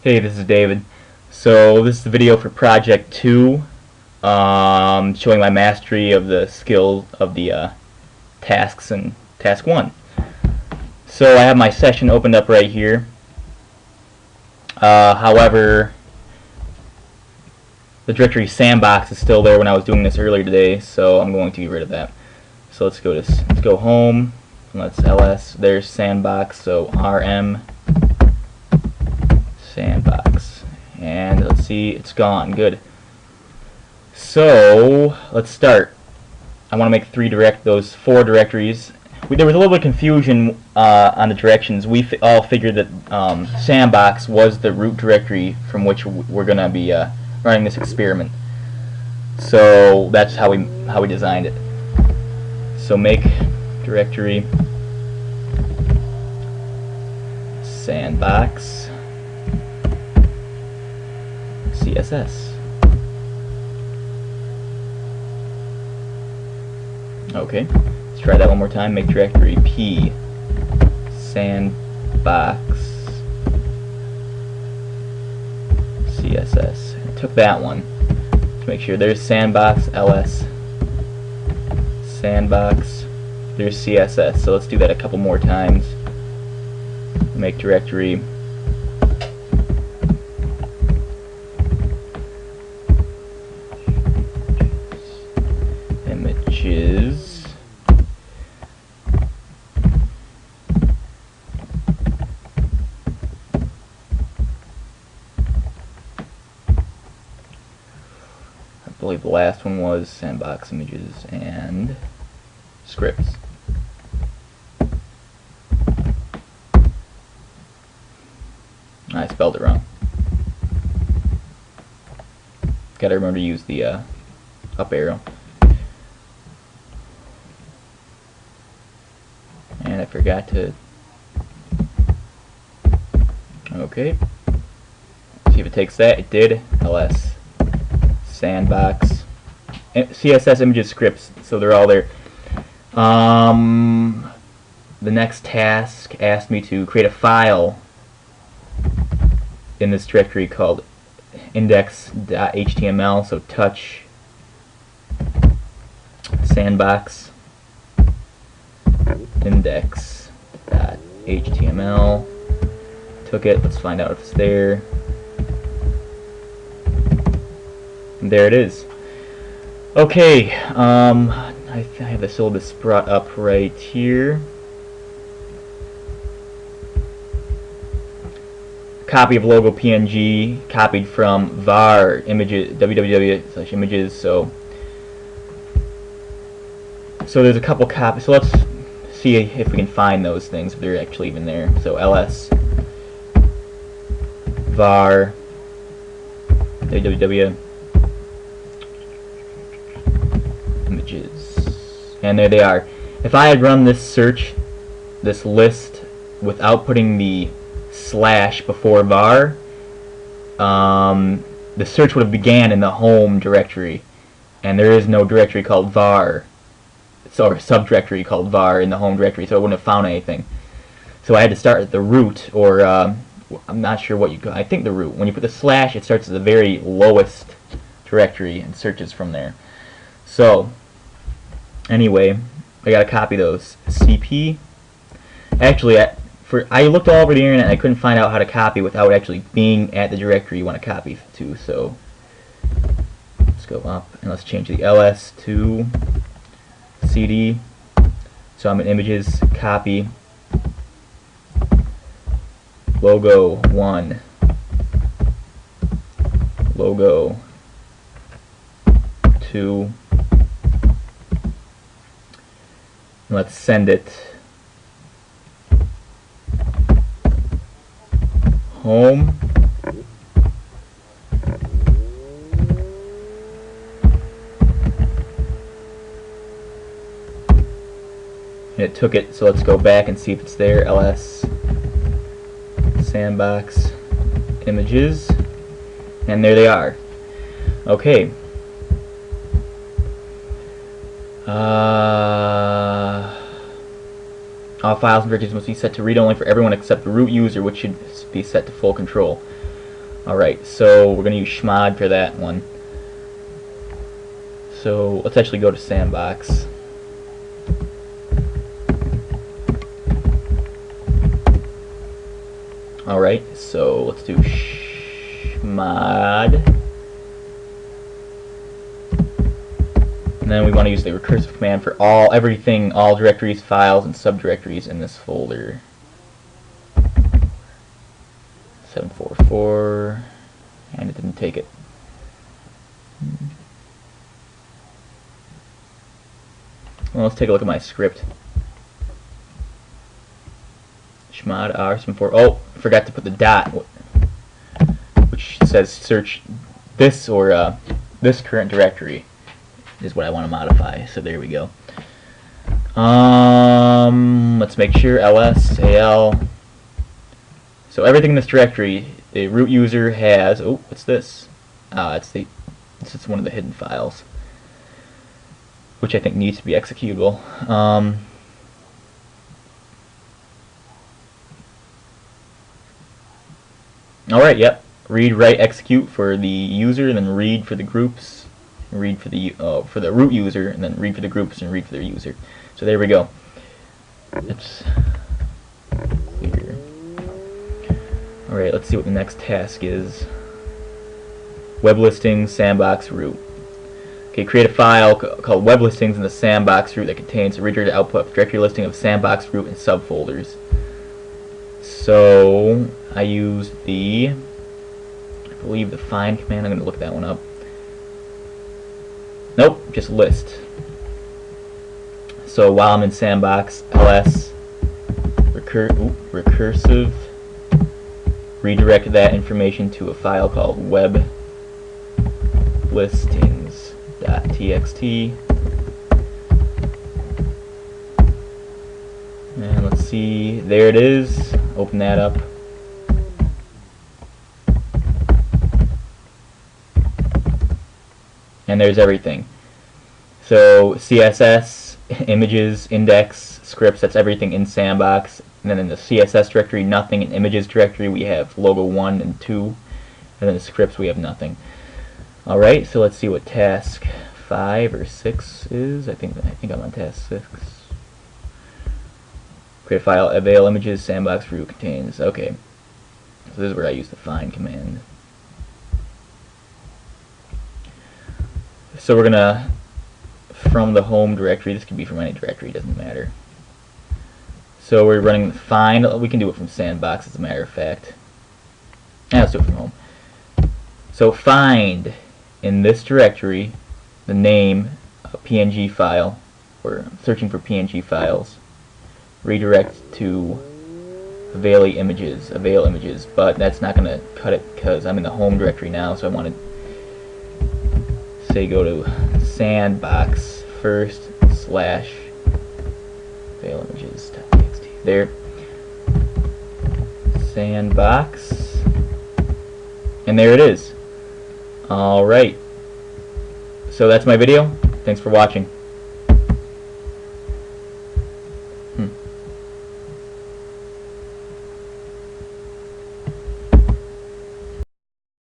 Hey, this is David. So this is the video for Project 2, showing my mastery of the skill of the tasks in Task 1. So I have my session opened up right here. However, the directory sandbox is still there when I was doing this earlier today, so I'm going to get rid of that. So let's go home, and let's ls. There's sandbox, so rm sandbox. And let's see, it's gone. Good. So let's start. I want to make those four directories. There was a little bit of confusion on the directions. We all figured that sandbox was the root directory from which we're going to be running this experiment. So that's how we designed it. So make directory sandbox CSS. Okay, let's try that one more time. Make directory p sandbox CSS. I took that one to make sure. There's sandbox ls sandbox. There's CSS. So let's do that a couple more times. Make directory images I believe the last one was sandbox images and scripts. I spelled it wrong. Gotta remember to use the up arrow. And I forgot to... Okay. See if it takes that. It did. ls sandbox CSS images scripts. So they're all there. The next task asked me to create a file in this directory called index.html. So touch sandbox index.html. Took it. Let's find out if it's there. And there it is. Okay. I have the syllabus brought up right here. Copy of logo PNG copied from var images www/images. So there's a couple copies. So let's see if we can find those things, if they're actually even there. So ls var www images, and there they are. If I had run this list without putting the slash before var, the search would have began in the home directory, and there is no directory called var, or subdirectory called var in the home directory, so I wouldn't have found anything. So I had to start at the root, or I'm not sure what you call. I think the root. When you put the slash, it starts at the very lowest directory and searches from there. So anyway, I gotta copy those. CP. Actually, I looked all over the internet and I couldn't find out how to copy without actually being at the directory you want to copy to. So let's go up and let's change the ls to cd. So I'm in images, copy logo 1, logo 2, and let's send it home. And it took it, so let's go back and see if it's there. ls sandbox images, and there they are. Okay. All files and directories must be set to read-only for everyone except the root user, which should be set to full control. Alright, so we're going to use Schmod for that one. So let's actually go to Sandbox. Alright, so let's do Schmod. And then we want to use the recursive command for everything, all directories, files, and subdirectories in this folder. 744, and it didn't take it. Well, let's take a look at my script. Schmod R74. Oh, forgot to put the dot, which says search this or this current directory is what I want to modify. So there we go. Let's make sure ls al. So everything in this directory, the root user has. Oh, what's this? This is one of the hidden files, which I think needs to be executable. Alright, yep. Read, write, execute for the user, and then read for the groups, read for the root user, and then read for the groups and read for the user. So there we go. It's clear. Alright, let's see what the next task is. Web listings, sandbox, root. Okay, create a file called web listings in the sandbox root that contains a redirected output directory listing of sandbox root and subfolders. So I used I believe the find command. I'm going to look that one up. Nope, just list. So while I'm in sandbox, ls recursive redirect that information to a file called web listings.txt. And let's see, there it is. Open that up. And there's everything. So CSS, images, index, scripts, that's everything in Sandbox. And then in the CSS directory, nothing. In images directory, we have logo 1 and 2. And then the scripts, we have nothing. Alright, so let's see what task 5 or 6 is. I think I'm on task 6. Create a file, avail images, sandbox root contains. Okay. So this is where I use the find command. So we're gonna, from the home directory, this could be from any directory, doesn't matter. So we're running the find. We can do it from sandbox as a matter of fact. And let's do it from home. So find in this directory the name of a PNG file. We're searching for PNG files. Redirect to avail images, but that's not going to cut it because I'm in the home directory now, so I want to say go to sandbox first / avail images.txt. There. Sandbox. And there it is. Alright. So that's my video. Thanks for watching.